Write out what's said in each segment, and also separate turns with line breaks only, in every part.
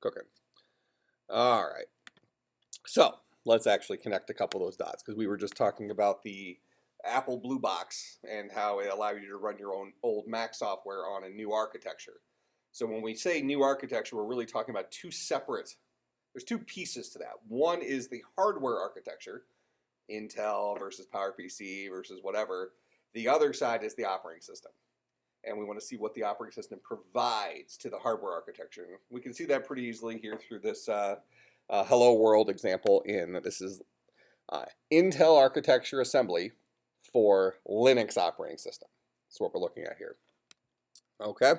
cooking. All right. So let's actually connect a couple of those dots, because we were just talking about the Apple Blue Box and how it allowed you to run your own old Mac software on a new architecture. So when we say new architecture, we're really talking about there's two pieces to that. One is the hardware architecture, Intel versus PowerPC versus whatever. The other side is the operating system. And we want to see what the operating system provides to the hardware architecture. We can see that pretty easily here through this Hello World example. This is Intel architecture assembly for Linux operating system. That's what we're looking at here. Okay.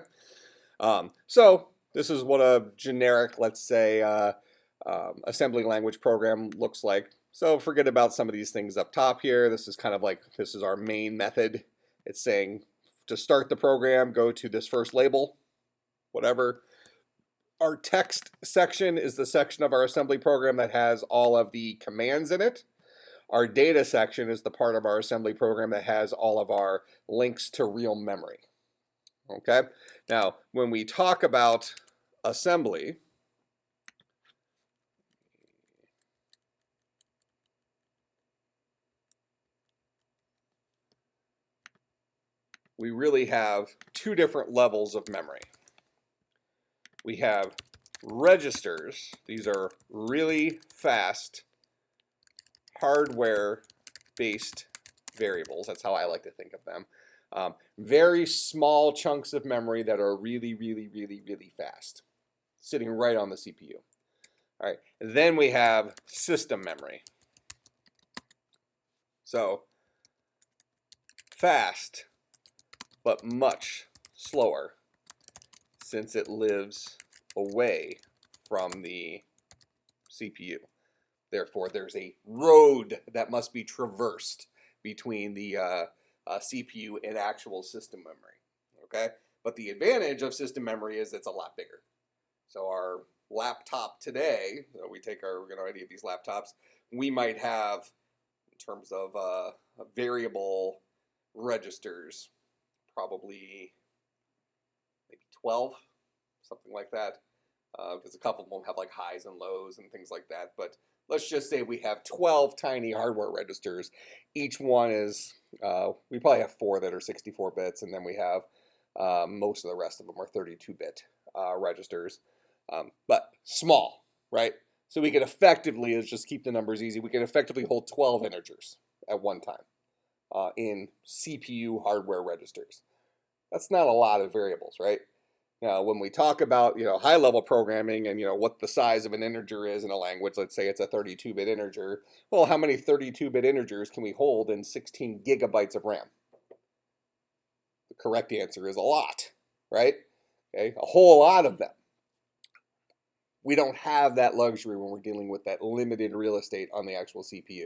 So this is what a generic, let's say, assembly language program looks like. So forget about some of these things up top here. This is kind of like, this is our main method. It's saying to start the program, go to this first label, whatever. Our text section is the section of our assembly program that has all of the commands in it. Our data section is the part of our assembly program that has all of our links to real memory. Okay? Now, when we talk about assembly, we really have two different levels of memory. We have registers. These are really fast hardware-based variables. That's how I like to think of them. Very small chunks of memory that are really, really, really, really fast, sitting right on the CPU. All right. Then we have system memory. So fast, but much slower, since it lives away from the CPU. Therefore, there's a road that must be traversed between the CPU and actual system memory. Okay, but the advantage of system memory is it's a lot bigger. So our laptop today, we take our, any of these laptops, we might have, in terms of variable registers, probably maybe 12, something like that, because a couple of them have like highs and lows and things like that. But let's just say we have 12 tiny hardware registers. Each one is, we probably have 4 that are 64 bits, and then we have most of the rest of them are 32-bit registers, but small, right? So we can effectively, let's just keep the numbers easy, we can effectively hold 12 integers at one time in CPU hardware registers. That's not a lot of variables, right? Now, when we talk about, high-level programming and, what the size of an integer is in a language, let's say it's a 32-bit integer. Well, how many 32-bit integers can we hold in 16 gigabytes of RAM? The correct answer is a lot, right? Okay, a whole lot of them. We don't have that luxury when we're dealing with that limited real estate on the actual CPU.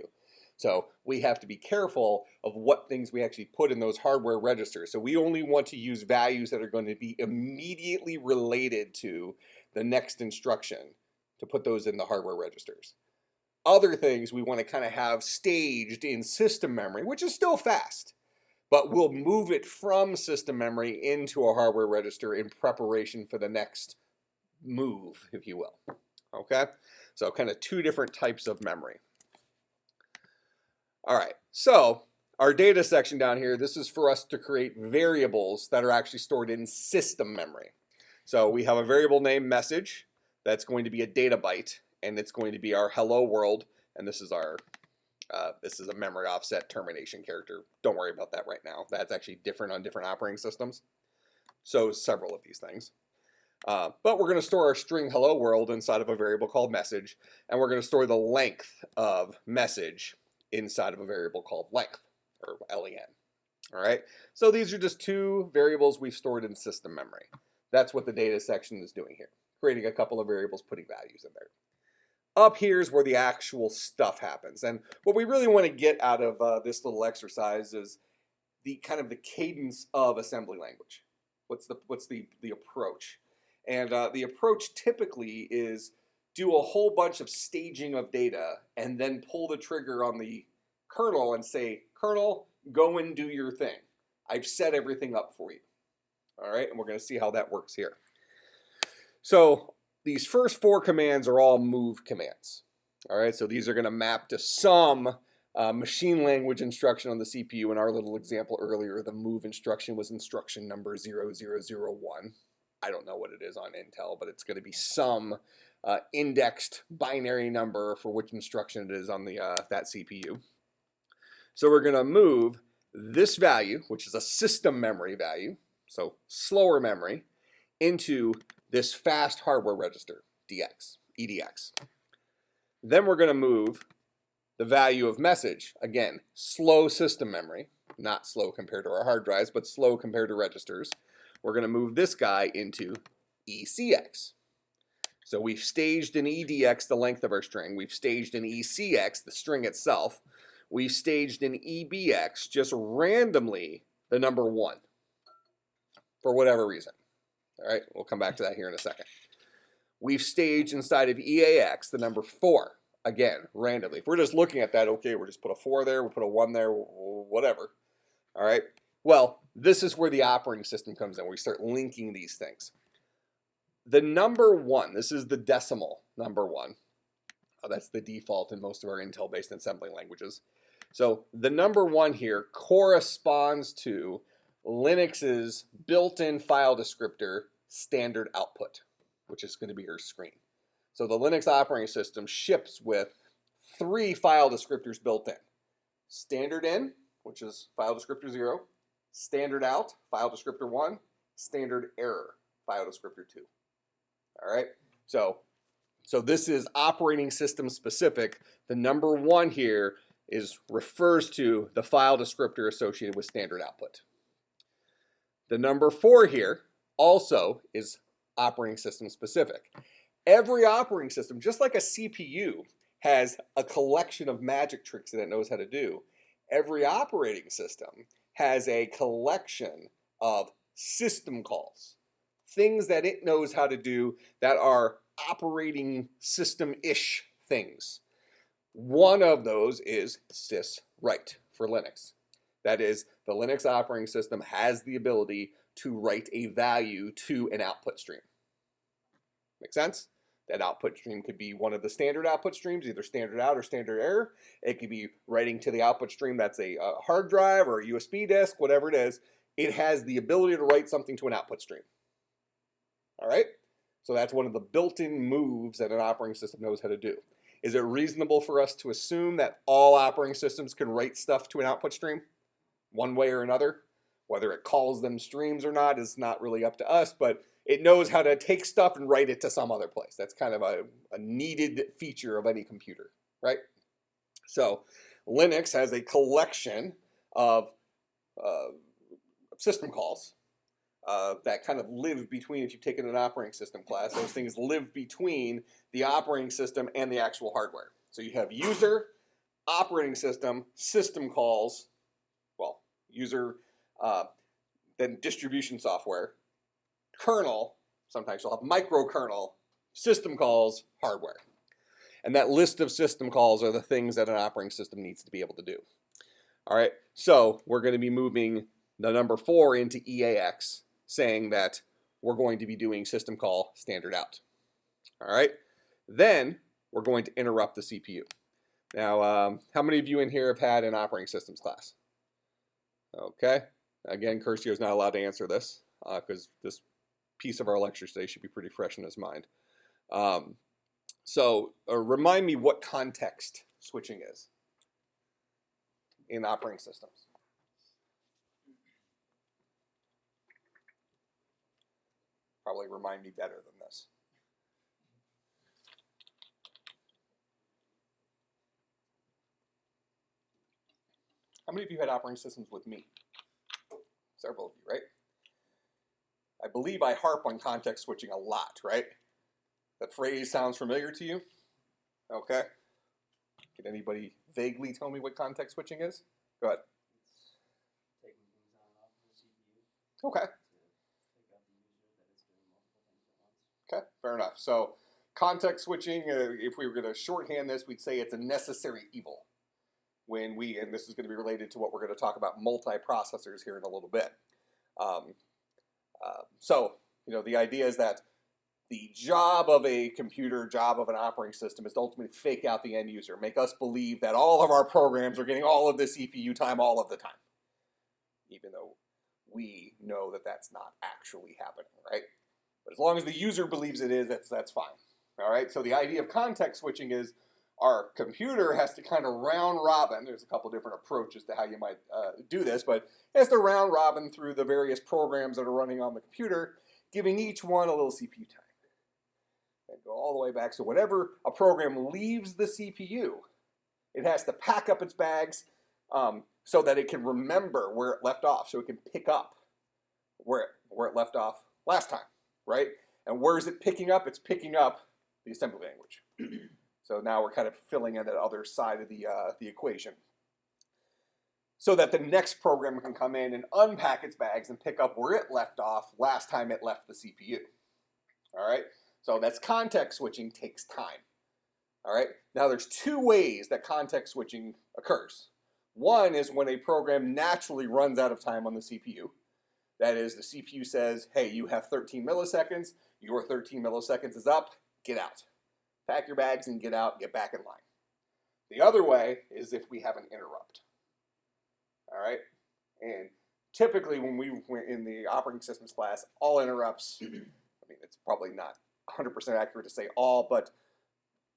So we have to be careful of what things we actually put in those hardware registers. So we only want to use values that are going to be immediately related to the next instruction to put those in the hardware registers. Other things we want to kind of have staged in system memory, which is still fast, but we'll move it from system memory into a hardware register in preparation for the next move, if you will. Okay? So kind of two different types of memory. All right, so our data section down here, this is for us to create variables that are actually stored in system memory. So we have a variable named message that's going to be a data byte, and it's going to be our hello world, and this is our this is a memory offset termination character. Don't worry about that right now. That's actually different on different operating systems. So several of these things. But we're going to store our string hello world inside of a variable called message, and we're going to store the length of message inside of a variable called length, or len. All right, so these are just two variables we've stored in system memory. That's what the data section is doing here, creating a couple of variables, putting values in there. Up here is where the actual stuff happens, and what we really want to get out of this little exercise is the kind of the cadence of assembly language. What's the approach? And the approach typically is do a whole bunch of staging of data and then pull the trigger on the kernel and say, kernel, go and do your thing. I've set everything up for you. All right, and we're going to see how that works here. So these first 4 commands are all move commands. All right, so these are going to map to some machine language instruction on the CPU. In our little example earlier, the move instruction was instruction number 0001. I don't know what it is on Intel, but it's going to be some indexed binary number for which instruction it is on the that CPU. So we're going to move this value, which is a system memory value, so slower memory, into this fast hardware register, EDX. Then we're going to move the value of message, again, slow system memory, not slow compared to our hard drives, but slow compared to registers. We're going to move this guy into ECX. So we've staged in EDX the length of our string. We've staged in ECX the string itself. We've staged in EBX just randomly the number 1 for whatever reason. All right, we'll come back to that here in a second. We've staged inside of EAX the number 4, again, randomly. If we're just looking at that, okay, we'll just put a 4 there, we'll put a 1 there, whatever. All right, well, this is where the operating system comes in. We start linking these things. The number 1, this is the decimal number 1. That's the default in most of our Intel-based assembly languages. So the number 1 here corresponds to Linux's built-in file descriptor standard output, which is going to be your screen. So the Linux operating system ships with 3 file descriptors built in. Standard in, which is file descriptor 0, standard out, file descriptor 1, standard error, file descriptor 2. All right, so this is operating system specific. The number 1 here refers to the file descriptor associated with standard output. The number 4 here also is operating system specific. Every operating system, just like a CPU, has a collection of magic tricks that it knows how to do. Every operating system has a collection of system calls, things that it knows how to do that are operating system-ish things. One of those is syswrite for Linux. That is, the Linux operating system has the ability to write a value to an output stream. Make sense? That output stream could be one of the standard output streams, either standard out or standard error. It could be writing to the output stream that's a hard drive or a USB disk, whatever it is. It has the ability to write something to an output stream. All right? So that's one of the built-in moves that an operating system knows how to do. Is it reasonable for us to assume that all operating systems can write stuff to an output stream one way or another? Whether it calls them streams or not is not really up to us, but it knows how to take stuff and write it to some other place. That's kind of a needed feature of any computer, right? So Linux has a collection of system calls that kind of live between, if you've taken an operating system class, those things live between the operating system and the actual hardware. So you have user, operating system, system calls, well, user, then distribution software, kernel, sometimes you'll have microkernel, system calls, hardware. And that list of system calls are the things that an operating system needs to be able to do. All right, so we're going to be moving the number 4 into EAX, saying that we're going to be doing system call standard out. All right, then we're going to interrupt the CPU. Now, how many of you in here have had an operating systems class? Okay, again, Curcio is not allowed to answer this because this piece of our lecture today should be pretty fresh in his mind. So remind me what context switching is in operating systems. Probably remind me better than this. How many of you had operating systems with me? Several of you, right? I believe I harp on context switching a lot, right? That phrase sounds familiar to you? Okay. Can anybody vaguely tell me what context switching is? Go ahead.
Taking things on and off the CPU.
Okay.
To pick up the user that it's doing multiple things at once.
Okay, fair enough. So context switching, if we were going to shorthand this, we'd say it's a necessary evil. When we, and this is going to be related to what we're going to talk about multiprocessors here in a little bit. So, you know, the idea is that the job of a computer, job of an operating system is to ultimately fake out the end user, make us believe that all of our programs are getting all of the CPU time all of the time, even though we know that that's not actually happening, right? But as long as the user believes it is, that's fine. All right, so the idea of context switching is our computer has to kind of round robin. There's a couple different approaches to how you might do this, but it has to round robin through the various programs that are running on the computer, giving each one a little CPU time. And go all the way back. So whenever a program leaves the CPU, it has to pack up its bags so that it can remember where it left off, so it can pick up where it left off last time, right? And where is it picking up? It's picking up the assembly language. So now we're kind of filling in that other side of the equation, so that the next program can come in and unpack its bags and pick up where it left off last time it left the CPU. All right, so that's context switching, takes time. All right, now there's two ways that context switching occurs. One is when a program naturally runs out of time on the CPU. That is, the CPU says, hey, you have 13 milliseconds, your 13 milliseconds is up, get out. Pack your bags and get out, get back in line. The other way is if we have an interrupt. All right? And typically when we went in the operating systems class, all interrupts, I mean, it's probably not 100% accurate to say all, but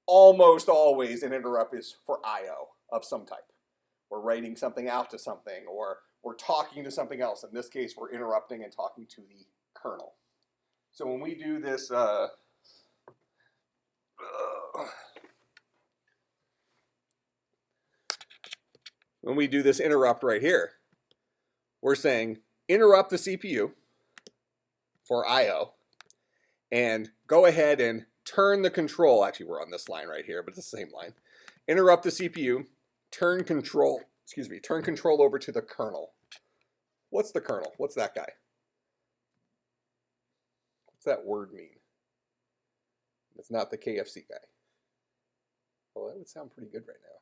almost always an interrupt is for I/O of some type. We're writing something out to something, or we're talking to something else. In this case, we're interrupting and talking to the kernel. So when we do this, when we do this interrupt right here, we're saying interrupt the CPU for I/O and go ahead and turn the control. Actually, we're on this line right here, but it's the same line. Interrupt the CPU, turn control over to the kernel. What's the kernel? What's that guy? What's that word mean? It's not the KFC guy. Well, that would sound pretty good right now.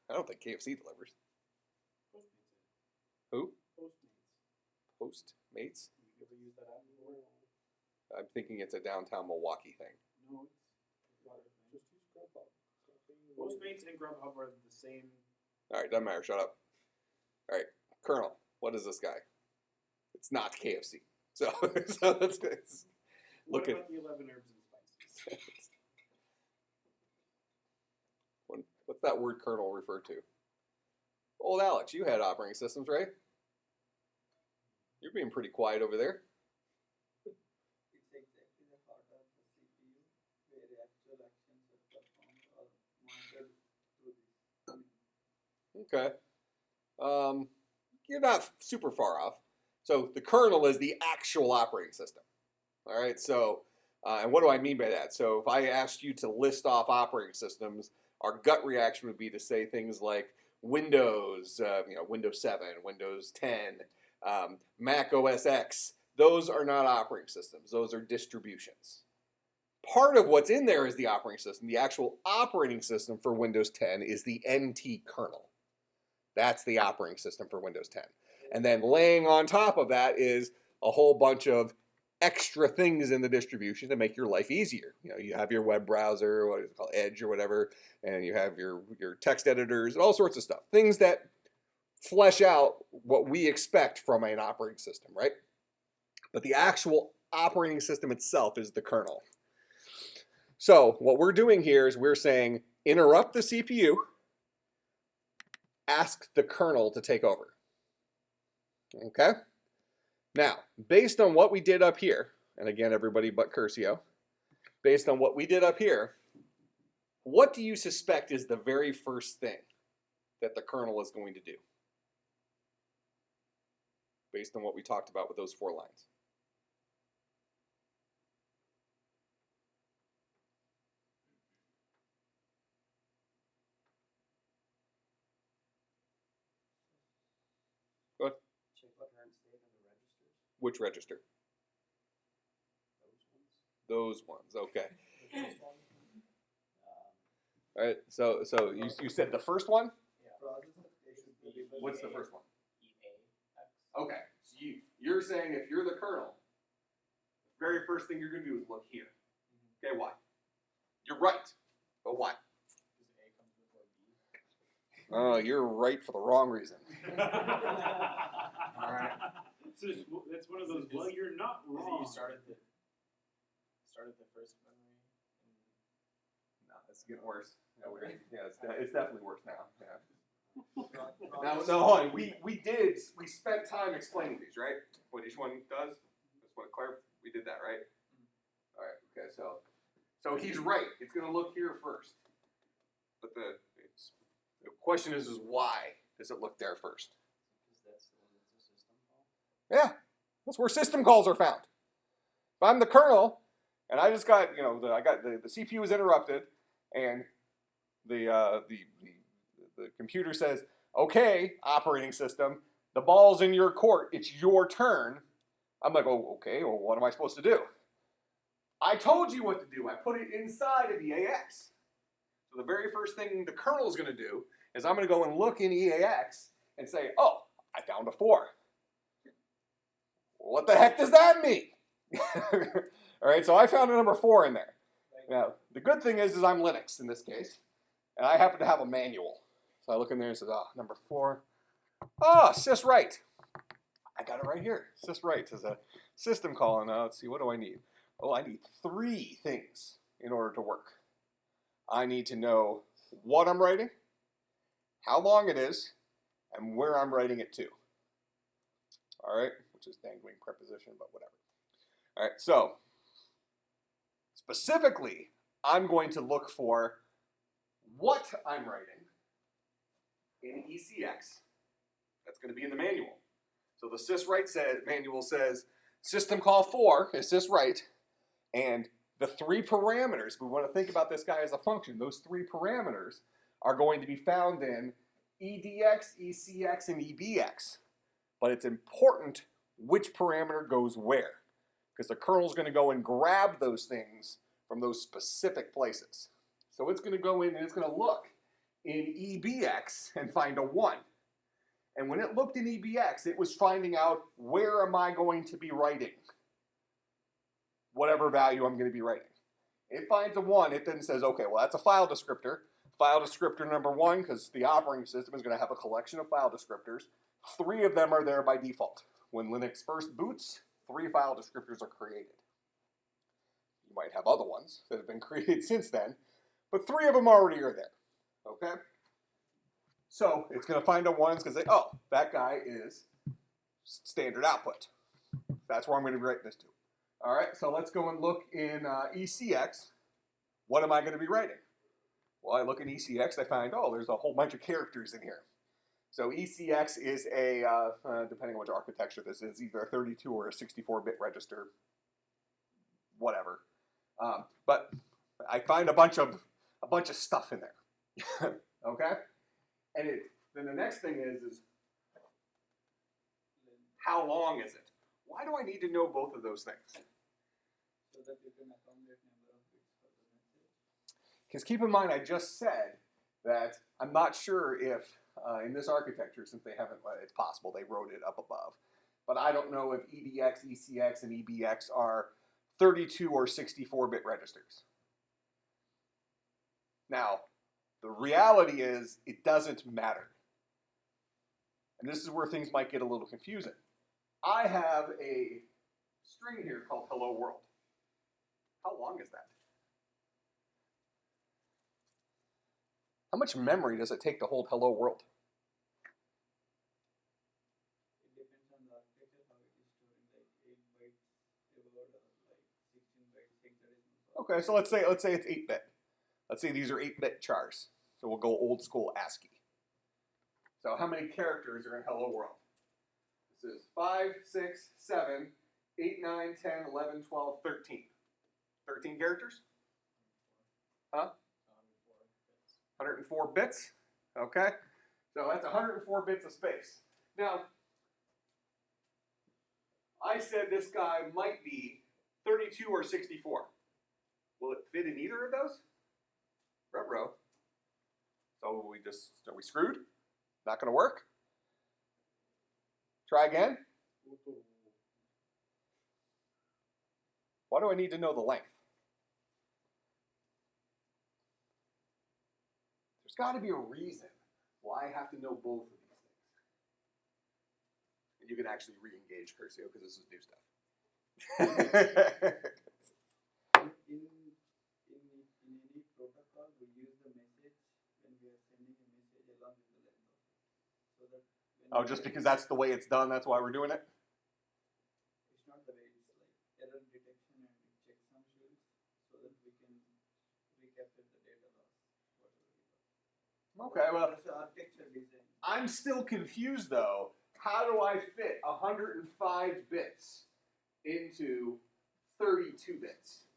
I don't think KFC delivers. Who? Postmates?
You ever use that app before?
I'm thinking it's a downtown Milwaukee thing.
No, it's just use Grubhub. Postmates and Grubhub are the same.
All right, doesn't matter. Shut up. All right, kernel. What is this guy? It's not KFC. So that's good.
What about the 11 herbs and spices?
What's that word kernel refer to? Old Alex, you had operating systems, right? You're being pretty quiet over there.
It's exactly the heart of the CPU, where the actual actions are performed or monitored through this.
Okay. You're not super far off. So the kernel is the actual operating system. All right. So, and what do I mean by that? So if I asked you to list off operating systems, our gut reaction would be to say things like Windows, Windows 7, Windows 10, Mac OS X. Those are not operating systems. Those are distributions. Part of what's in there is the operating system. The actual operating system for Windows 10 is the NT kernel. That's the operating system for Windows 10. And then laying on top of that is a whole bunch of extra things in the distribution to make your life easier. You have your web browser, what is it called, Edge or whatever, and you have your text editors and all sorts of stuff. Things that flesh out what we expect from an operating system, right? But the actual operating system itself is the kernel. So what we're doing here is we're saying interrupt the CPU, ask the kernel to take over. Okay? Now, based on what we did up here, and again, everybody but Curcio, based on what we did up here, what do you suspect is the very first thing that the kernel is going to do? Based on what we talked about with those 4 lines. Go ahead.
Check the current state of the registers.
Which register?
Those ones.
Those ones, okay.
The first one.
All right, so you said the first one?
Yeah.
What's the first one?
EAX.
Okay, so saying if you're the kernel, the very first thing you're going to do is look here. Okay, why? You're right, but why?
Does A come before B?
Oh, you're right for the wrong reason.
Alright. So it's one of those, well, you're not wrong.
You started the first memory.
No, it's getting worse. It's definitely worse now. Yeah. Now, hold on. We spent time explaining these, right? What each one does. Just want to clarify. We did that, right? All right. Okay. So he's right. It's going to look here first. But the question is why does it look there first?
Because that's a system call.
Yeah, that's where system calls are found. If I'm the kernel, and I just got, the CPU was interrupted, and the computer says, okay, operating system, the ball's in your court, it's your turn. I'm like, oh, okay, well, what am I supposed to do? I told you what to do. I put it inside of EAX. So the very first thing the kernel is going to do is I'm going to go and look in EAX and say, oh, I found a 4. What the heck does that mean? All right, so I found a number 4 in there. Now, the good thing is I'm Linux in this case, and I happen to have a manual. So I look in there and say, oh, number 4. Oh, syswrite. I got it right here. Syswrite is a system call, and let's see, what do I need? Oh, I need 3 things in order to work. I need to know what I'm writing, how long it is, and where I'm writing it to. All right, which is dangling preposition, but whatever. All right, so specifically, I'm going to look for what I'm writing in ECX. That's going to be in the manual. So the syswrite manual says system call 4 is syswrite, and the 3 parameters, we want to think about this guy as a function, those 3 parameters are going to be found in EDX, ECX, and EBX. But it's important which parameter goes where, because the kernel is going to go and grab those things from those specific places. So it's going to go in and it's going to look in EBX and find a 1. And when it looked in EBX, it was finding out where am I going to be writing whatever value I'm going to be writing. It finds a 1, it then says, okay, well, that's a file descriptor. File descriptor number 1, because the operating system is going to have a collection of file descriptors. 3 of them are there by default. When Linux first boots, 3 file descriptors are created. You might have other ones that have been created since then, but 3 of them already are there. Okay? So it's going to find a 1, it's going to say, oh, that guy is standard output. That's where I'm going to be writing this to. All right, so let's go and look in ECX. What am I going to be writing? Well, I look in ECX, I find, oh, there's a whole bunch of characters in here. So ECX is a, depending on which architecture this is, either a 32 or a 64-bit register, whatever. But I find a bunch of stuff in there. Okay? And then the next thing is how long is it? Why do I need to know both of those things?
So that you can accommodate number of bits for the message.
Because keep in mind, I just said that I'm not sure if in this architecture, since they haven't, it's possible they wrote it up above, but I don't know if EDX, ECX, and EBX are 32 or 64-bit registers. Now, the reality is it doesn't matter. And this is where things might get a little confusing. I have a string here called hello world. How long is that? How much memory does it take to hold hello world?
It depends on the architecture, how it is stored in like 8 bytes about like 16 bytes, hexadecimal.
Okay, so let's say it's 8-bit. Let's say these are 8-bit chars. So we'll go old school ASCII. So how many characters are in hello world? This is 5, 6, 7, 8, 9, 10, 11, 12, 13. 13 characters? Huh? 104 bits. Okay. So that's 104 bits of space. Now, I said this guy might be 32 or 64. Will it fit in either of those? Ruh-roh. So are we screwed? Not going to work? Try again? Why do I need to know the length? There's got to be a reason why I have to know both of these things. And you can actually re-engage Curcio because this is new stuff.
In any protocol, we use the message when we are sending a message along with the length of it. So that when
Just because that's the way it's done, that's why we're doing it?
it's not the way it's like error detection and checksum rules, so that we can recapture the data loss.
Okay, well,
That's the architecture design.
I'm still confused though. How do I fit 105 bits into 32 bits?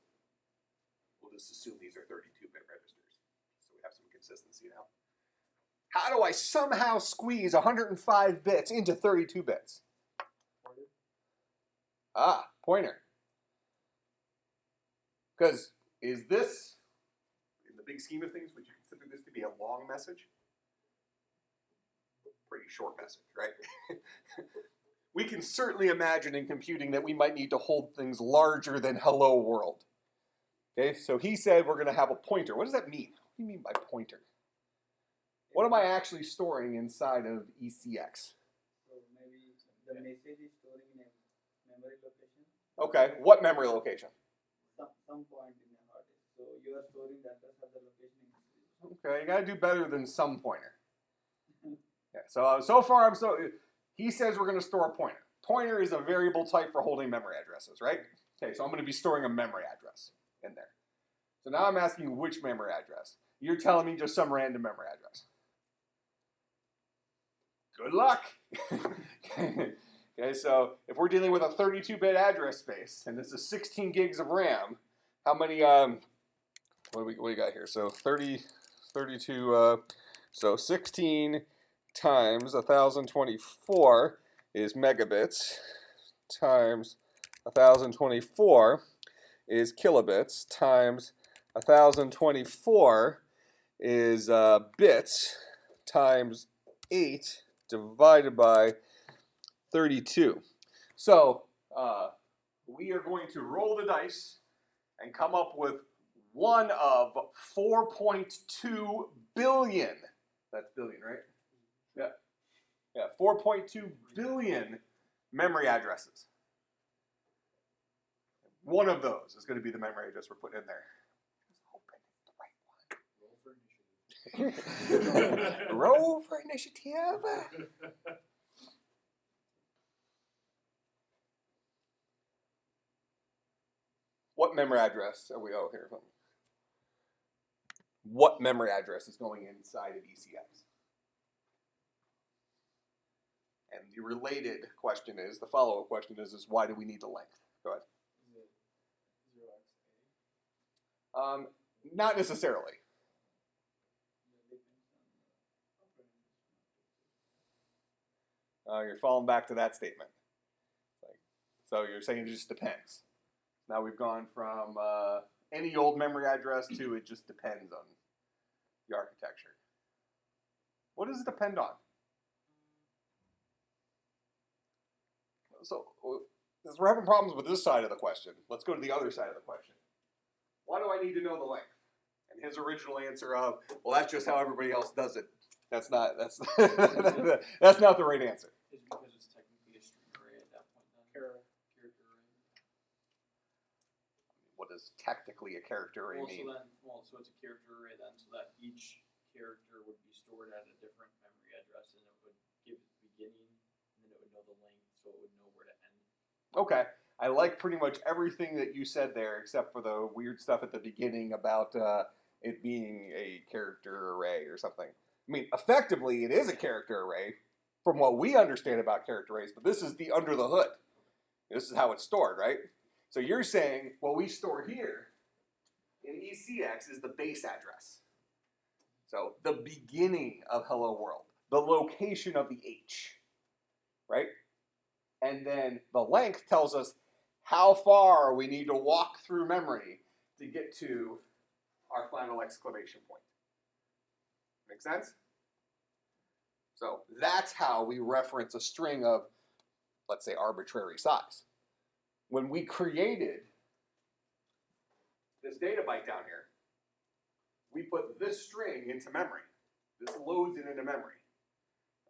We'll just assume these are 32-bit registers, so we have some consistency now. How do I somehow squeeze 105 bits into 32 bits?
Pointer.
Ah, pointer. Because is this, in the big scheme of things, would you consider this to be a long message? Pretty short message, right? We can certainly imagine in computing that we might need to hold things larger than hello world. Okay, so he said we're going to have a pointer. What does that mean? What do you mean by pointer? What am I actually storing inside of ECX?
So maybe the message is storing in a memory location.
Okay, what memory location?
Some point in the hard disk. So you are storing the address of the location in the
Okay, you got to do better than some pointer. Yeah, so far he says we're going to store a pointer. Pointer is a variable type for holding memory addresses, right? Okay, so I'm going to be storing a memory address in there. So now I'm asking which memory address. You're telling me just some random memory address. Good luck. Okay, so if we're dealing with a 32-bit address space, and this is 16 gigs of RAM, how many, what do we got here? So 32, so 16 times 1024 is megabits, times 1024 is kilobits, times 1024 is bits, times 8 divided by 32. So we are going to roll the dice and come up with one of 4.2 billion. That's billion, right? Yeah. Yeah, 4.2 billion memory addresses. One of those is going to be the memory address we're putting in there.
Roll for initiative.
Roll for initiative. What memory address are we? Oh, here. What memory address is going inside of ECX? And the related question is, the follow-up question is why do we need the length? Go ahead.
Is it 0xA?
Not necessarily. You're falling back to that statement. So you're saying it just depends. Now we've gone from any old memory address to it just depends on the architecture. What does it depend on? So as we're having problems with this side of the question, let's go to the other side of the question. Why do I need to know the length? And his original answer of, well, that's just how everybody else does it. That's not that's not the right answer.
Is it because it's technically a string array at that point then? Character array.
What does technically a character array
Well,
mean?
so it's a character array then, so that each character would be stored at a different memory address, and it would give it the beginning, and then it would know the length, so it would know where to end.
Okay. I like pretty much everything that you said there, except for the weird stuff at the beginning about it being a character array or something. I mean, effectively, it is a character array from what we understand about character arrays, but this is the under the hood. This is how it's stored, right? So you're saying what we store here in ECX is the base address. So the beginning of hello world, the location of the H, right? And then the length tells us how far we need to walk through memory to get to our final exclamation point. Make sense? So that's how we reference a string of, let's say, arbitrary size. When we created this data byte down here, we put this string into memory. This loads it into memory.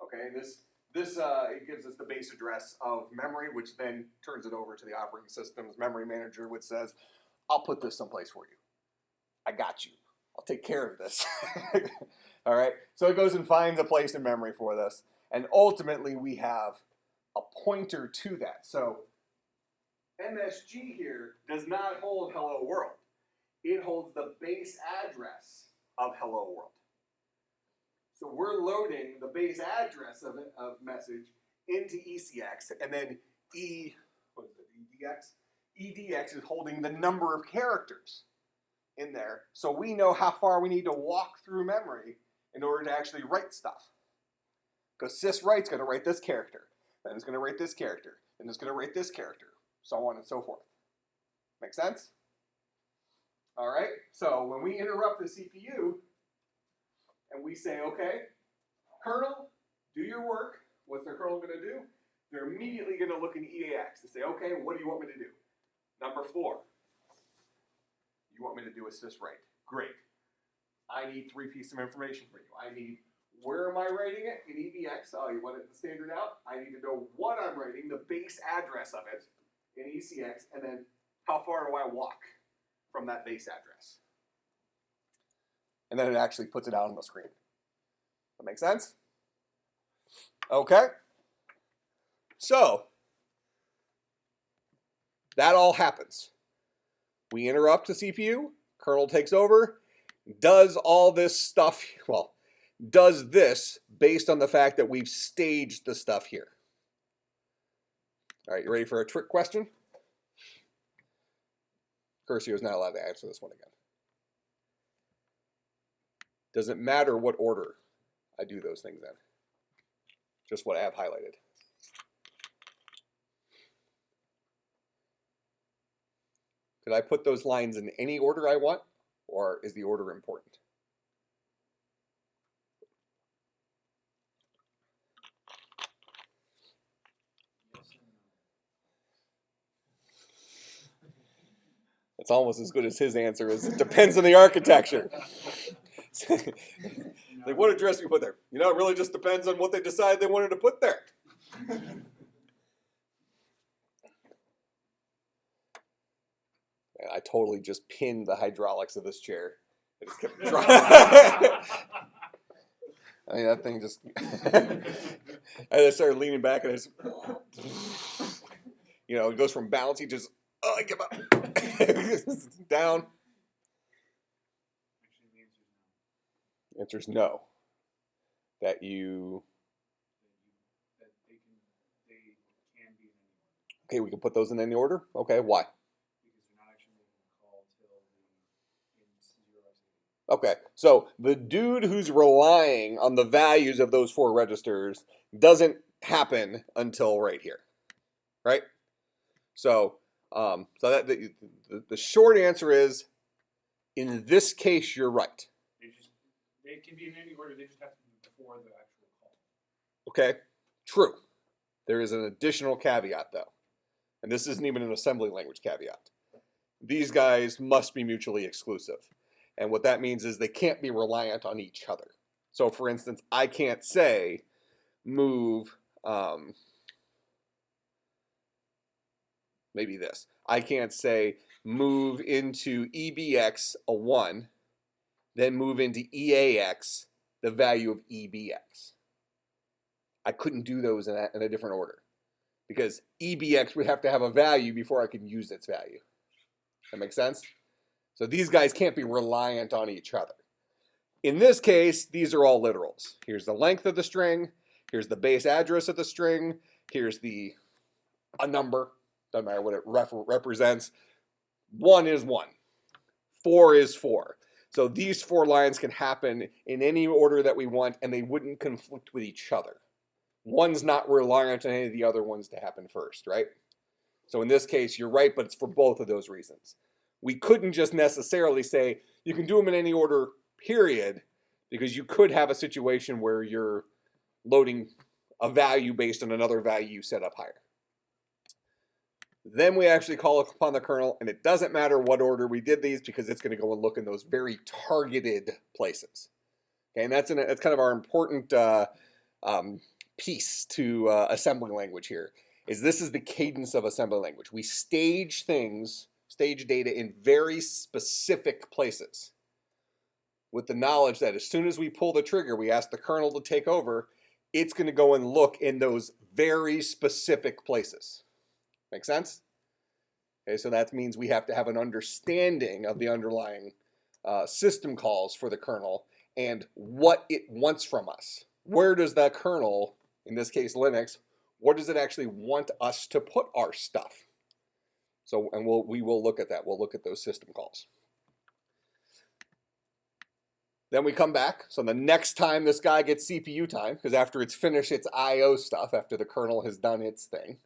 Okay, it gives us the base address of memory, which then turns it over to the operating system's memory manager, which says, I'll put this someplace for you. I got you. I'll take care of this. All right, so it goes and finds a place in memory for this. And ultimately, we have a pointer to that. So MSG here does not hold hello world. It holds the base address of hello world. So we're loading the base address of message into ECX, and then EDX? EDX is holding the number of characters in there, so we know how far we need to walk through memory in order to actually write stuff. Because syswrite's going to write this character, then it's going to write this character, then it's going to write this character, so on and so forth. Make sense? All right, so when we interrupt the CPU, and we say, okay, kernel, do your work. What's their kernel going to do? They're immediately going to look in EAX and say, okay, what do you want me to do? Number 4. You want me to do a syswrite. Great. I need 3 pieces of information for you. I need, where am I writing it? In EBX. Oh, you want it to standard out? I need to know what I'm writing, the base address of it in ECX, and then how far do I walk from that base address? And then it actually puts it out on the screen. That make sense? Okay. So, that all happens. We interrupt the CPU, kernel takes over, does all this stuff, well, does this based on the fact that we've staged the stuff here. All right, you ready for a trick question? Curcio is not allowed to answer this one again. Doesn't matter what order I do those things in. Just what I have highlighted. Could I put those lines in any order I want, or is the order important? It's almost as good as his answer is, it depends on the architecture. Like, what address do we put there? You know, it really just depends on what they decided they wanted to put there. And I totally just pinned the hydraulics of this chair. I just kept driving. I mean, that thing just... I just started leaning back and I just... You know, it goes from bouncy just... Oh, I give up. Down. The answer is no. That you...
That they can be in any order.
Okay, we can put those in any order? Okay, why?
Because you're not actually making a call till the in 0x8.
Okay, so the dude who's relying on the values of those 4 registers doesn't happen until right here, right? So, that the short answer is, in this case, you're right.
They can be in any order. They just have to be before the actual call.
Okay, true. There is an additional caveat, though, and this isn't even an assembly language caveat. These guys must be mutually exclusive. And what that means is they can't be reliant on each other. So, for instance, I can't say move, maybe this. I can't say move into EBX a 1, then move into EAX the value of EBX. I couldn't do those in a different order. Because EBX would have to have a value before I could use its value. That makes sense? So these guys can't be reliant on each other. In this case, these are all literals. Here's the length of the string. Here's the base address of the string. Here's a number. Doesn't matter what it represents. 1 is 1. 4 is 4. So these 4 lines can happen in any order that we want, and they wouldn't conflict with each other. One's not reliant on any of the other ones to happen first, right? So in this case, you're right, but it's for both of those reasons. We couldn't just necessarily say you can do them in any order, period, because you could have a situation where you're loading a value based on another value you set up higher. Then we actually call upon the kernel, and it doesn't matter what order we did these because it's going to go and look in those very targeted places. Okay, and that's kind of our important piece to assembly language here. This is the cadence of assembly language. We stage things, stage data in very specific places, with the knowledge that as soon as we pull the trigger, we ask the kernel to take over, it's going to go and look in those very specific places. Make sense? Okay, so that means we have to have an understanding of the underlying system calls for the kernel and what it wants from us. Where does that kernel, in this case Linux, what does it actually want us to put our stuff? So, and we will look at that. We'll look at those system calls. Then we come back. So the next time this guy gets CPU time, because after it's finished its I/O stuff, after the kernel has done its thing,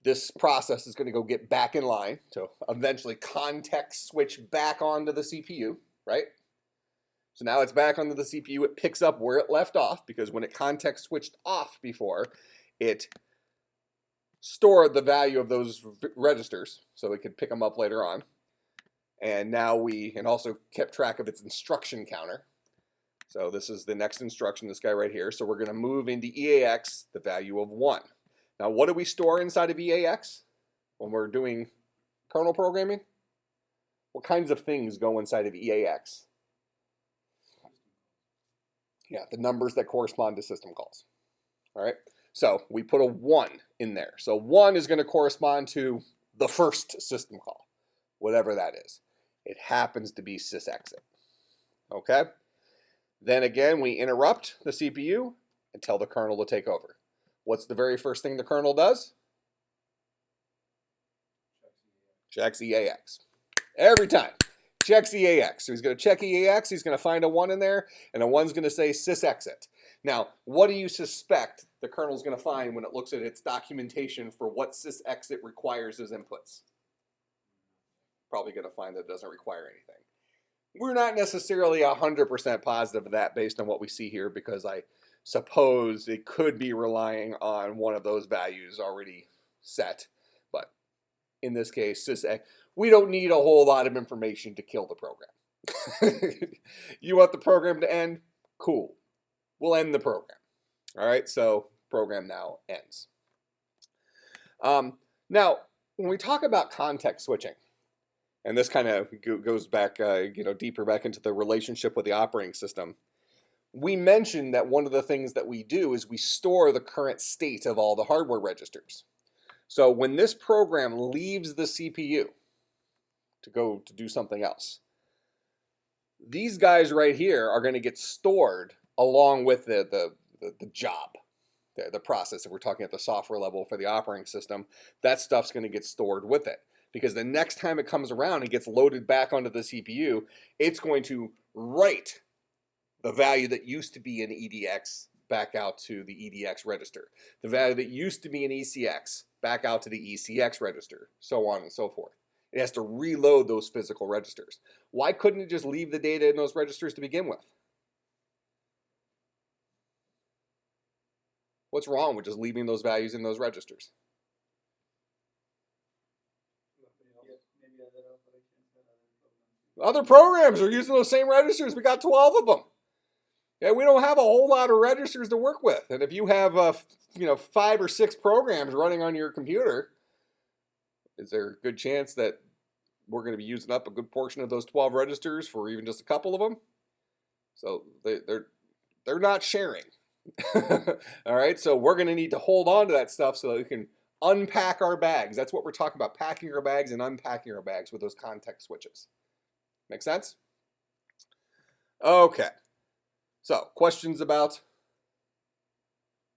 this process is going to go get back in line to eventually context switch back onto the CPU, right? So now it's back onto the CPU. It picks up where it left off, because when it context switched off before, it stored the value of those registers so it could pick them up later on. And now and also kept track of its instruction counter. So this is the next instruction, this guy right here. So we're going to move into EAX the value of 1. Now, what do we store inside of EAX when we're doing kernel programming? What kinds of things go inside of EAX? Yeah, the numbers that correspond to system calls. All right, so we put a 1 in there. So 1 is going to correspond to the first system call, whatever that is. It happens to be sysexit. Okay? Then again, we interrupt the CPU and tell the kernel to take over. What's the very first thing the kernel does? Checks EAX. Every time. Checks EAX. So he's going to check EAX. He's going to find a 1 in there, and a 1's going to say sysexit. Now, what do you suspect the kernel's going to find when it looks at its documentation for what sysexit requires as inputs? Probably going to find that it doesn't require anything. We're not necessarily 100% positive of that based on what we see here, because I suppose it could be relying on one of those values already set. But in this case, we don't need a whole lot of information to kill the program. You want the program to end? Cool. We'll end the program. All right, so program now ends. Now, when we talk about context switching, and this kind of goes back, deeper back into the relationship with the operating system, we mentioned that one of the things that we do is we store the current state of all the hardware registers. So when this program leaves the CPU to go to do something else, these guys right here are going to get stored along with the job, the process. If we're talking at the software level for the operating system, that stuff's going to get stored with it. Because the next time it comes around and gets loaded back onto the CPU, it's going to write the value that used to be in EDX back out to the EDX register. The value that used to be in ECX back out to the ECX register, so on and so forth. It has to reload those physical registers. Why couldn't it just leave the data in those registers to begin with? What's wrong with just leaving those values in those registers? Other programs are using those same registers. We got 12 of them. Yeah, we don't have a whole lot of registers to work with. And if you have 5 or 6 programs running on your computer, is there a good chance that we're going to be using up a good portion of those 12 registers for even just a couple of them? So they're not sharing. All right, so we're going to need to hold on to that stuff so that we can unpack our bags. That's what we're talking about, packing our bags and unpacking our bags with those context switches. Make sense? Okay. So, questions about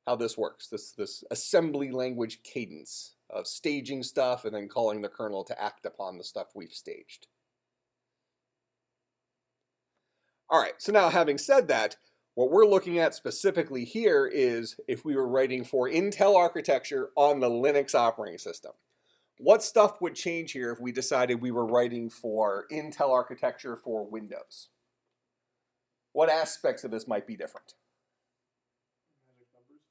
how this works, this assembly language cadence of staging stuff and then calling the kernel to act upon the stuff we've staged. All right, so now having said that, what we're looking at specifically here is if we were writing for Intel architecture on the Linux operating system. What stuff would change here if we decided we were writing for Intel architecture for Windows? What aspects of this might be different?
Magic numbers.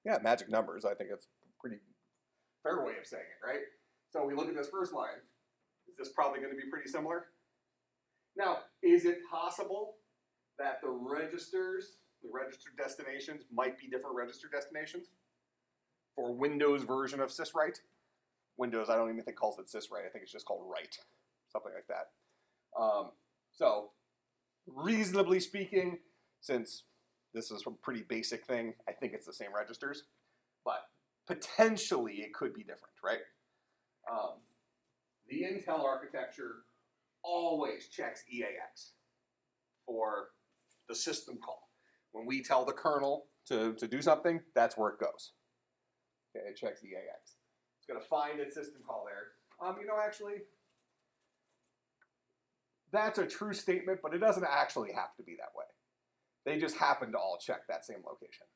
Yeah, magic numbers. I think it's pretty fair way of saying it, right? So we look at this first line. Is this probably going to be pretty similar? Now, is it possible that the registered destinations might be different registered destinations for Windows version of syswrite? Windows, I don't even think calls it syswrite. I think it's just called write, something like that. So, reasonably speaking, since this is a pretty basic thing, I think it's the same registers, but potentially it could be different, right? The Intel architecture always checks EAX for the system call. When we tell the kernel to do something, that's where it goes. Okay, it checks EAX. It's going to find its system call there. Actually, that's a true statement, but it doesn't actually have to be that way. They just happen to all check that same location.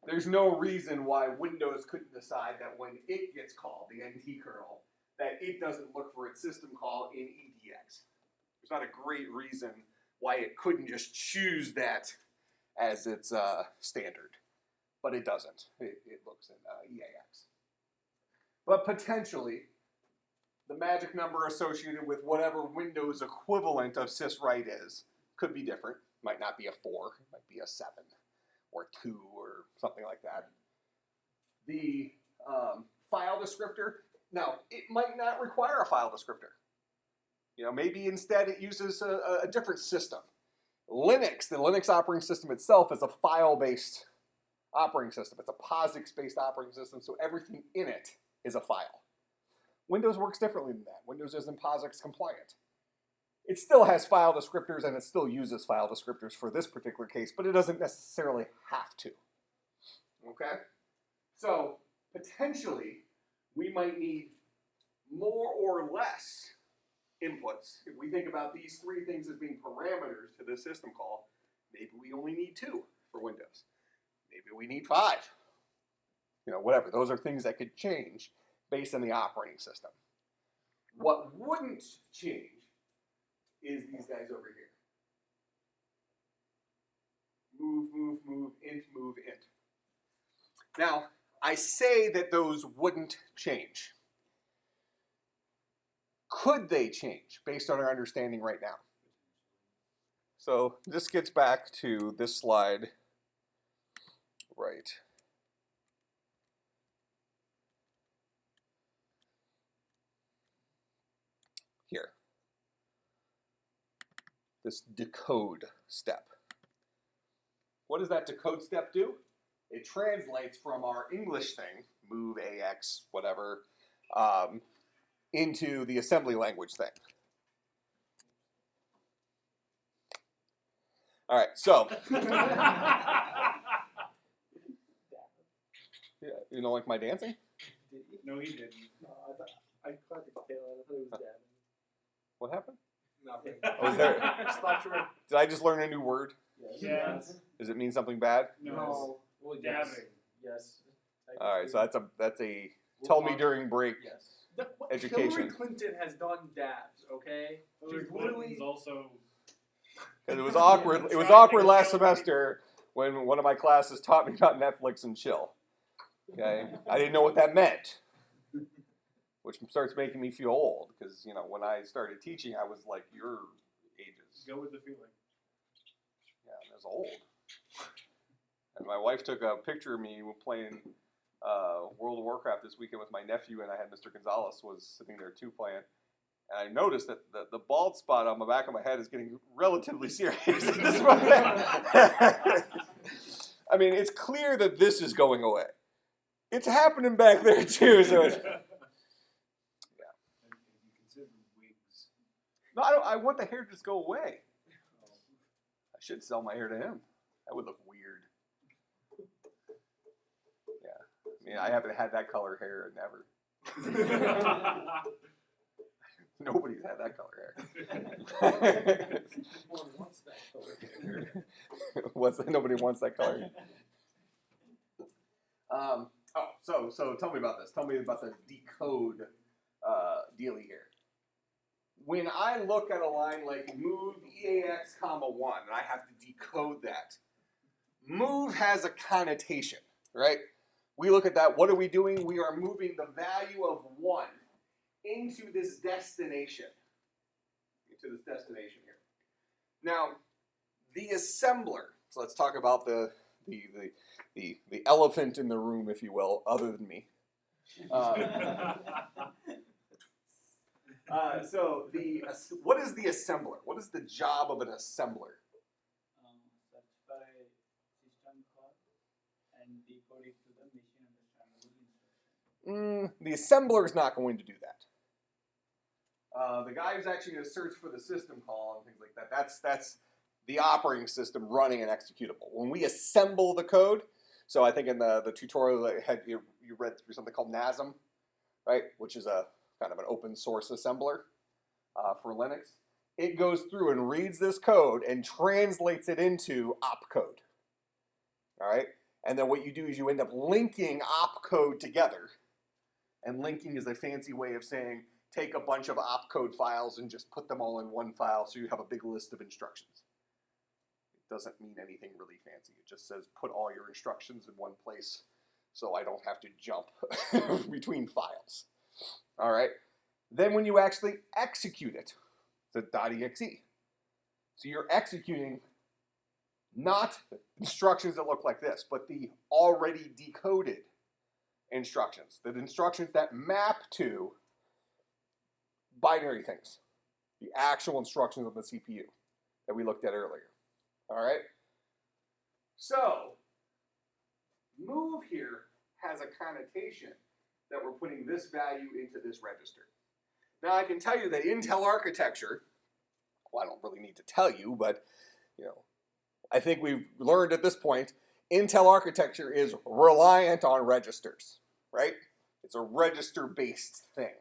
There's no reason why Windows couldn't decide that when it gets called, the NT kernel, that it doesn't look for its system call in EDX. There's not a great reason why it couldn't just choose that as its standard. But it doesn't. It looks in EAX. But potentially, the magic number associated with whatever Windows equivalent of syswrite is could be different. Might not be a 4, it might be a 7 or 2 or something like that. The file descriptor, now it might not require a file descriptor. Maybe instead it uses a different system. Linux, the Linux operating system itself, is a file-based operating system. It's a POSIX-based operating system, so everything in it is a file. Windows works differently than that. Windows isn't POSIX compliant. It still has file descriptors and it still uses file descriptors for this particular case, but it doesn't necessarily have to. Okay? So, potentially, we might need more or less inputs. If we think about these 3 things as being parameters to this system call, maybe we only need 2 for Windows. Maybe we need 5. Whatever. Those are things that could change based on the operating system. What wouldn't change is these guys over here. Move, int. Now, I say that those wouldn't change. Could they change based on our understanding right now? So this gets back to this slide right here. This decode step. What does that decode step do? It translates from our English thing, move, AX, whatever, into the assembly language thing. All right, so. Yeah, you don't like my dancing?
No, he didn't.
No, I caught the tail. I thought it was dabbing.
What happened?
Nothing.
Oh, is there?
Just thought you were.
Did I just learn a new word?
Yes.
Does it mean something bad?
No.
Well, yes.
Dabbing.
Yes.
All right, so that's a tell me during break.
Yes.
Education.
Hillary Clinton has done dabs, okay?
Hillary
She's literally.
Clinton's also.
Because it was awkward. It was awkward last semester when one of my classes taught me about Netflix and chill. Okay, I didn't know what that meant, which starts making me feel old. Because when I started teaching, I was like your ages.
Go with the feeling.
Yeah, I was old. And my wife took a picture of me playing World of Warcraft this weekend with my nephew, and I had Mr. Gonzalez was sitting there too playing. And I noticed that the bald spot on the back of my head is getting relatively serious at this moment. I mean, it's clear that this is going away. It's happening back there too. So it's,
Yeah. And you consider wigs.
no, I want the hair to just go away. I should sell my hair to him. That would look weird. Yeah, I mean, I haven't had that color hair ever. Nobody's had that color hair.
No one wants that color.
Nobody wants that color. So tell me about this. Tell me about the decode dealy here. When I look at a line like move EAX, 1, and I have to decode that, move has a connotation, right? we look at that. What are we doing? We are moving the value of 1 into this destination. Into this destination here. Now, the assembler. So let's talk about the elephant in the room, if you will, other than me. So what is the assembler? What is the job of an assembler?
Search for a system call and decode it to the machine understandable instruction.
The assembler is not going to do that. The guy who's actually going to search for the system call and things like that, that's the operating system running an executable. When we assemble the code, so I think in the tutorial that you read through something called NASM, right, which is a kind of an open source assembler for Linux. It goes through and reads this code and translates it into opcode. All right, and then what you do is you end up linking opcode together. And linking is a fancy way of saying take a bunch of opcode files and just put them all in one file so you have a big list of instructions. It doesn't mean anything really fancy. It just says put all your instructions in one place so I don't have to jump between files. All right. Then when you actually execute it, it's a .exe. So you're executing not instructions that look like this, but the already decoded instructions. The instructions that map to binary things. The actual instructions of the CPU that we looked at earlier. All right? So, move here has a connotation that we're putting this value into this register. Now, I can tell you that Intel architecture, well, I don't really need to tell you, but, I think we've learned at this point, Intel architecture is reliant on registers, right? It's a register-based thing.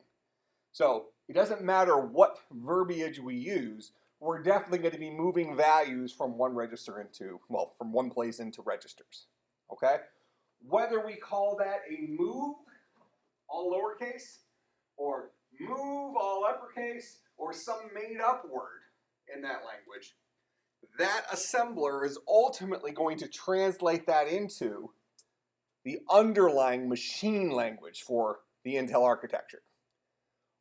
So it doesn't matter what verbiage we use, we're definitely going to be moving values from one register from one place into registers, okay? Whether we call that a move, all lowercase, or move, all uppercase, or some made-up word in that language, that assembler is ultimately going to translate that into the underlying machine language for the Intel architecture.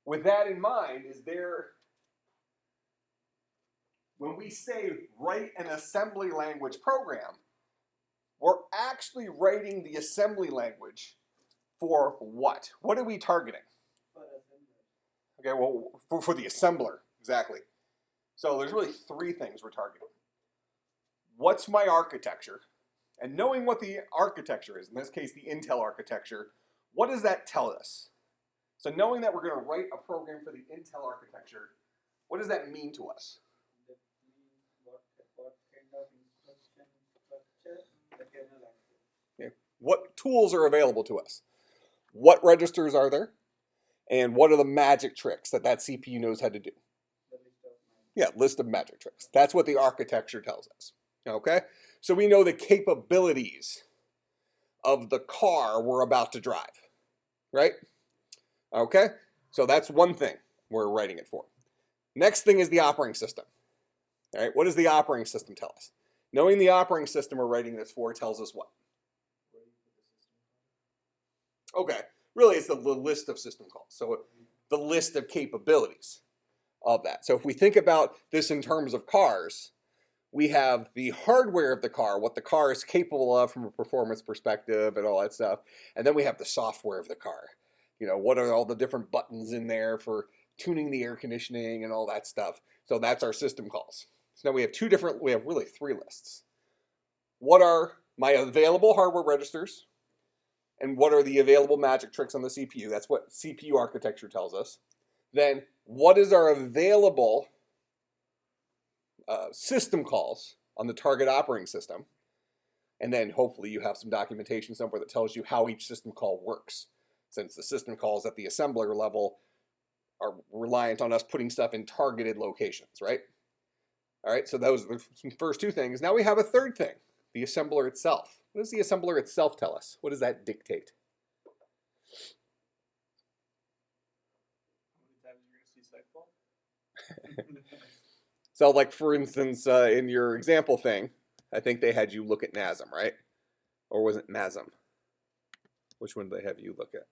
With that in mind, when we say write an assembly language program, we're actually writing the assembly language for what? What are we targeting?
For assembler.
Okay, well, for the assembler, exactly. So there's really 3 things we're targeting. What's my architecture? And knowing what the architecture is, in this case the Intel architecture, what does that tell us? So knowing that we're going to write a program for the Intel architecture, what does that mean to us?
That means what kind of instruction structure the kernel access.
Okay. What tools are available to us? What registers are there? And what are the magic tricks that CPU knows how to do?
The list of magic.
Yeah, list of magic tricks. That's what the architecture tells us. Okay? So we know the capabilities of the car we're about to drive. Right? Okay? So that's one thing we're writing it for. Next thing is the operating system. All right? What does the operating system tell us? Knowing the operating system we're writing this for tells us what? Okay. Really, it's the list of system calls. So the list of capabilities of that. So if we think about this in terms of cars, we have the hardware of the car, what the car is capable of from a performance perspective and all that stuff. And then we have the software of the car. What are all the different buttons in there for tuning the air conditioning and all that stuff. So that's our system calls. So now we have really 3 lists. What are my available hardware registers? And what are the available magic tricks on the CPU? That's what CPU architecture tells us. Then what is our available system calls on the target operating system? And then hopefully you have some documentation somewhere that tells you how each system call works. Since the system calls at the assembler level are reliant on us putting stuff in targeted locations, right? All right, so those are the first 2 things. Now we have a third thing, the assembler itself. What does the assembler itself tell us? What does that dictate?
How many times are you going to see cycle?
So like for instance, in your example thing, I think they had you look at NASM, right? Or was it MASM? Which one did they have you look at?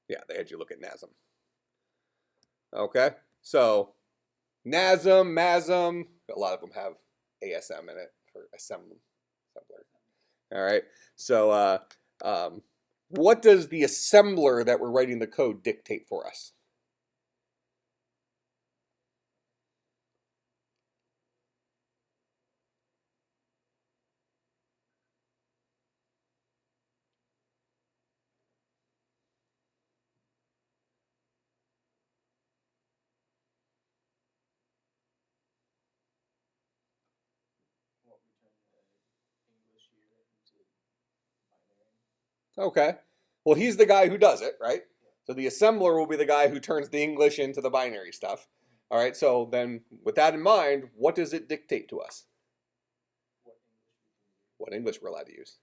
Yeah, they had you look at NASM. Okay, so NASM, MASM, a lot of them have ASM in it for assembler. All right, so what does the assembler that we're writing the code dictate for us?
What we turn the English here into binary.
Okay, well, he's the guy who does it, right? So the assembler will be the guy who turns the English into the binary stuff. All right, so then with that in mind, what does it dictate to us? What English we're allowed to use.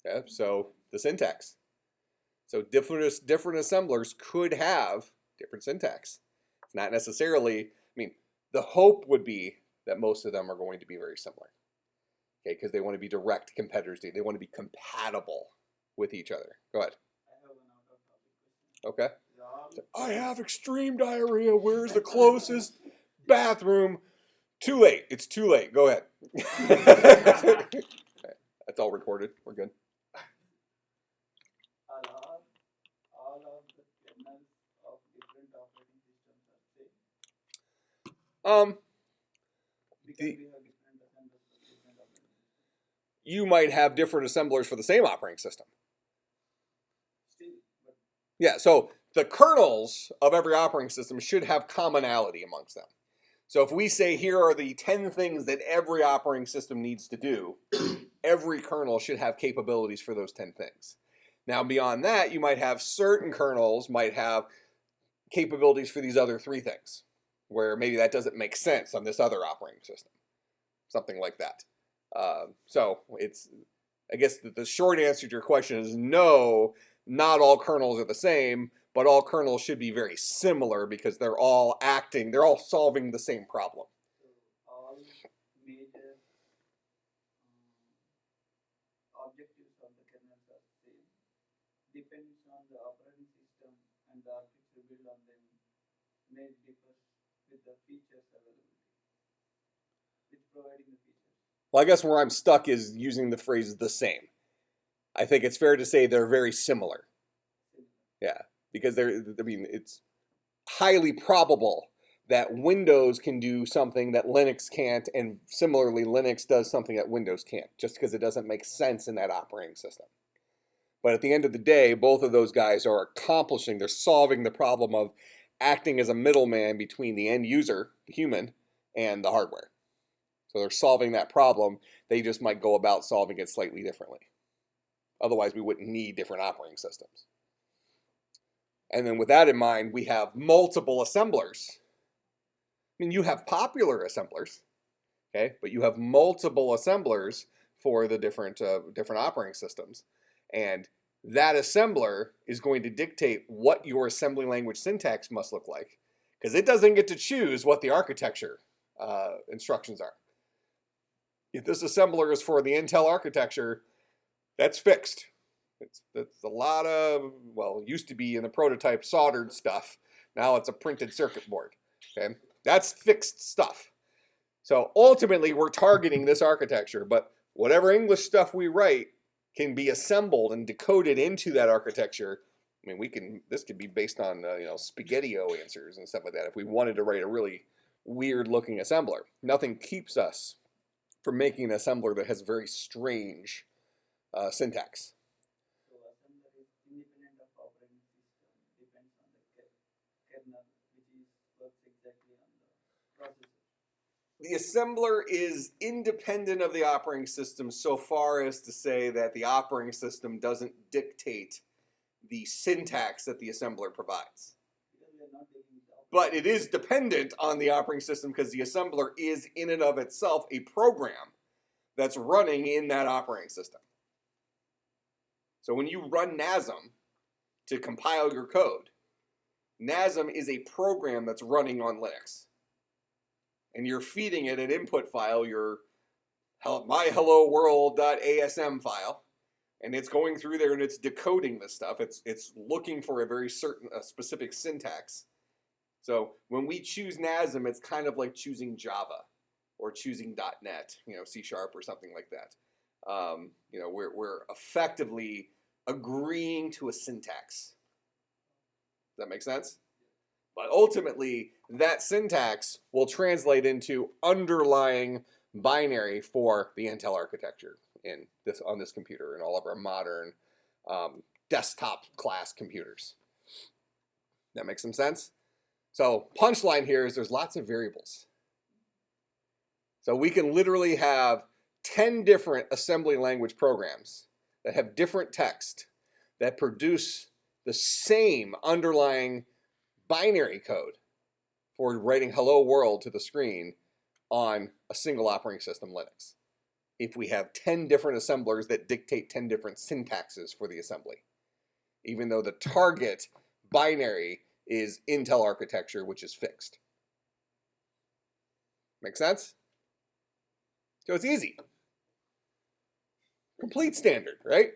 Yeah, so the syntax. So different assemblers could have different syntax. It's not necessarily, I mean, the hope would be that most of them are going to be very similar. Okay, because they want to be direct competitors. They want to be compatible with each other. Go ahead.
I have an out of topic question.
Okay.
Job,
I have extreme diarrhea. Where's the closest bathroom? Too late. It's too late. Go ahead. That's all recorded. We're good.
all of the kernels of different operating systems are same because
The-
we have different assemblers for different operating systems.
You might have different assemblers for the same operating system.
Still, but
Yeah, so the kernels of every operating system should have commonality amongst them. So if we say here are the 10 things that every operating system needs to do, every kernel should have capabilities for those 10 things. Now beyond that, you might have certain kernels might have capabilities for these other 3 things, where maybe that doesn't make sense on this other operating system. Something like that. So it's, I guess the short answer to your question is no, not all kernels are the same, but all kernels should be very similar because they're all solving the same problem.
so all major objectives of the kernels are same. Depends on the operating system and the architecture built on them may differ with the features availability. With providing the features.
Well, I guess where I'm stuck is using the phrase the same. I think it's fair to say they're very similar. Yeah, because it's highly probable that Windows can do something that Linux can't, and similarly, Linux does something that Windows can't, just because it doesn't make sense in that operating system. But at the end of the day, both of those guys are they're solving the problem of acting as a middleman between the end user, the human, and the hardware. So they're solving that problem. They just might go about solving it slightly differently. Otherwise, we wouldn't need different operating systems. And then with that in mind, we have multiple assemblers. I mean, you have popular assemblers, okay, but you have multiple assemblers for the different operating systems. And that assembler is going to dictate what your assembly language syntax must look like, because it doesn't get to choose what the architecture instructions are. If this assembler is for the Intel architecture, that's fixed. It's a lot of, well, it used to be in the prototype soldered stuff. Now it's a printed circuit board. Okay, that's fixed stuff. So ultimately, we're targeting this architecture, but whatever English stuff we write can be assembled and decoded into that architecture. I mean, this could be based on SpaghettiO answers and stuff like that. If we wanted to write a really weird-looking assembler, nothing keeps us from making an assembler that has very strange syntax.
So assembler is independent of operating system, depends on the kernel, which works exactly on the processor.
The assembler is independent of the operating system so far as to say that the operating system doesn't dictate the syntax that the assembler provides.
Because we are not taking the
But it is dependent on the operating system because the assembler is in and of itself a program that's running in that operating system. So when you run NASM to compile your code, NASM is a program that's running on Linux. And you're feeding it an input file, your my hello world.asm file, and it's going through there and it's decoding this stuff. It's looking for a specific syntax. So when we choose NASM, it's kind of like choosing Java or choosing .NET, C# or something like that. We're effectively agreeing to a syntax. Does that make sense? But ultimately, that syntax will translate into underlying binary for the Intel architecture on this computer and all of our modern desktop class computers. That makes some sense? So punchline here is there's lots of variables. So we can literally have 10 different assembly language programs that have different text that produce the same underlying binary code for writing hello world to the screen on a single operating system, Linux. If we have 10 different assemblers that dictate 10 different syntaxes for the assembly, even though the target binary is Intel architecture, which is fixed. Make sense? So it's easy. Complete standard, right?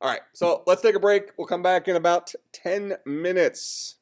All right, so let's take a break. We'll come back in about 10 minutes.